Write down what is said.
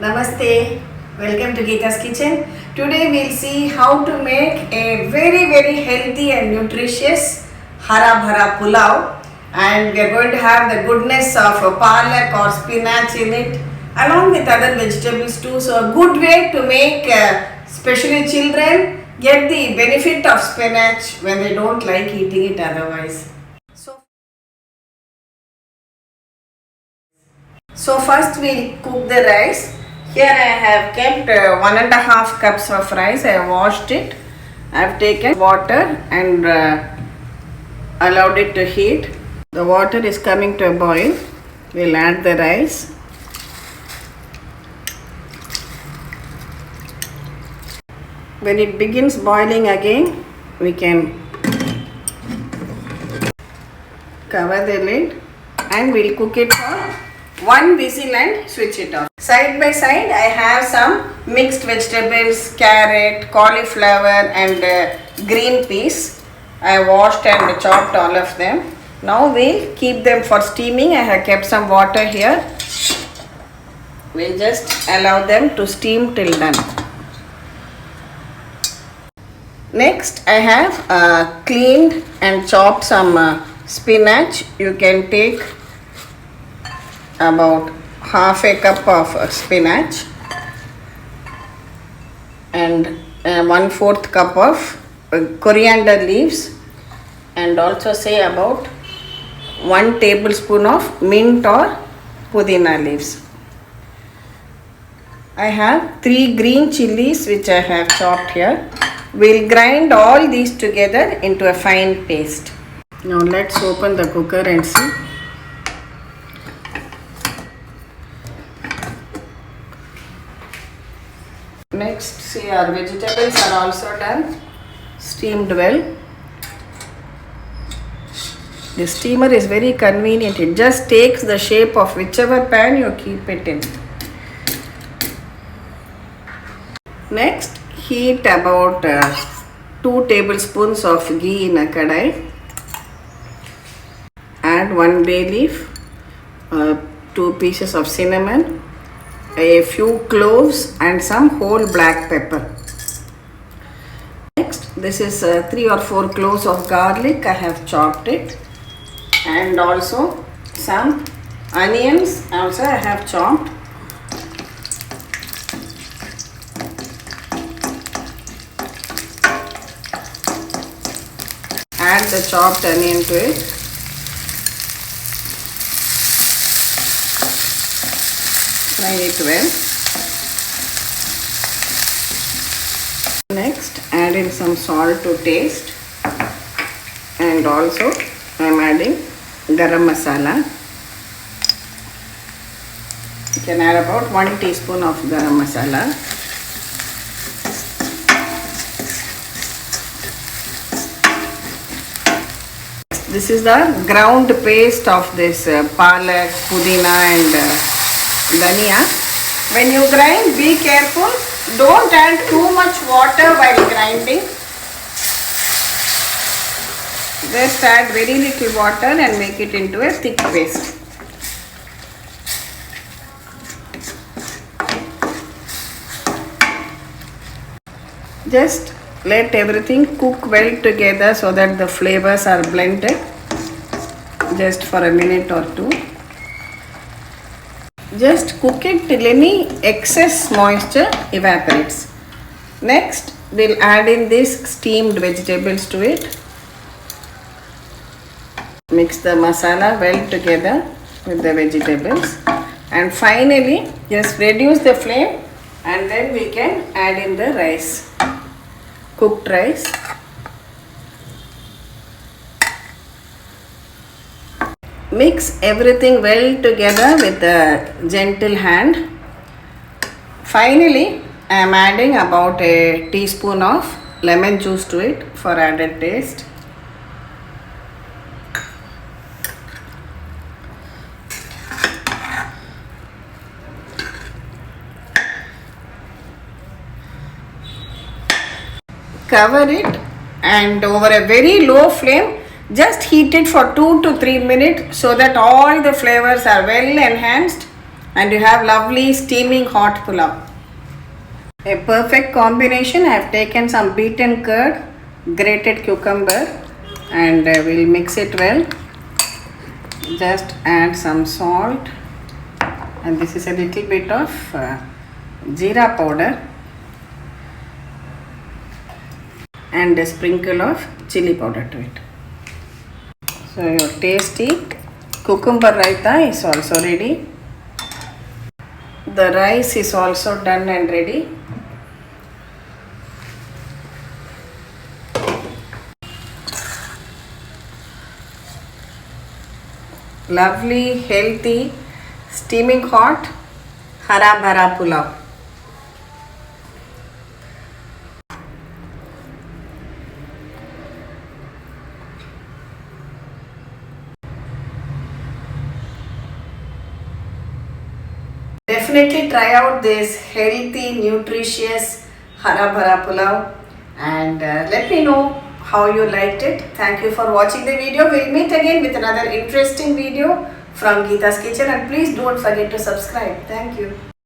Namaste, welcome to Geeta's Kitchen. Today we'll see how to make a very healthy and nutritious Hara Bhara Pulao, and we are going to have the goodness of palak or spinach in it along with other vegetables too. So a good way to make especially children get the benefit of spinach when they don't like eating it otherwise. So first we'll cook the rice. Here I have kept 1.5 cups of rice. I have washed it. I have taken water and allowed it to heat. The water is coming to a boil. We'll add the rice. When it begins boiling again, we can cover the lid and we'll cook it for 1 whistle and switch it off. Side by side I have some mixed vegetables, carrot, cauliflower and green peas. I washed and chopped all of them. Now we'll keep them for steaming. I have kept some water here. We'll just allow them to steam till done. Next I have cleaned and chopped some spinach. You can take about half a cup of spinach and 1/4 cup of coriander leaves, and also say about 1 tablespoon of mint or pudina leaves. I have 3 green chillies which I have chopped here. We'll grind all these together into a fine paste. Now let's open the cooker and see. Next, see, our vegetables are also done, steamed well. The steamer is very convenient. It just takes the shape of whichever pan you keep it in. Next, heat about 2 tablespoons of ghee in a kadai. Add 1 bay leaf, 2 pieces of cinnamon, a few cloves and some whole black pepper. Next, this is 3 or 4 cloves of garlic. I have chopped it, and also some onions also I have chopped. Add the chopped onion to it. Fry it well. Next, add in some salt to taste, and also I am adding Garam Masala. You can add about 1 teaspoon of Garam Masala. This is the ground paste of this palak, pudina and dhania. When you grind, be careful. Don't add too much water while grinding. Just add very little water and make it into a thick paste. Just let everything cook well together so that the flavors are blended. Just for a minute or 2. Just cook it till any excess moisture evaporates. Next, we'll add in these steamed vegetables to it. Mix the masala well together with the vegetables, and finally just reduce the flame, and then we can add in the rice, cooked rice. Mix everything well together with a gentle hand. Finally, I am adding about a teaspoon of lemon juice to it for added taste. Cover it, and over a very low flame just heat it for 2 to 3 minutes so that all the flavors are well enhanced and you have lovely steaming hot pulao. A perfect combination. I have taken some beaten curd, grated cucumber, and we'll mix it well. Just add some salt, and this is a little bit of Jeera powder and a sprinkle of chilli powder to it. So your tasty cucumber raita is also ready. The rice is also done and ready. Lovely, healthy, steaming hot Hara Bhara Pulao. Definitely try out this healthy, nutritious Hara Bhara Pulao and let me know how you liked it. Thank you for watching the video. We'll meet again with another interesting video from Geeta's Kitchen, and please don't forget to subscribe. Thank you.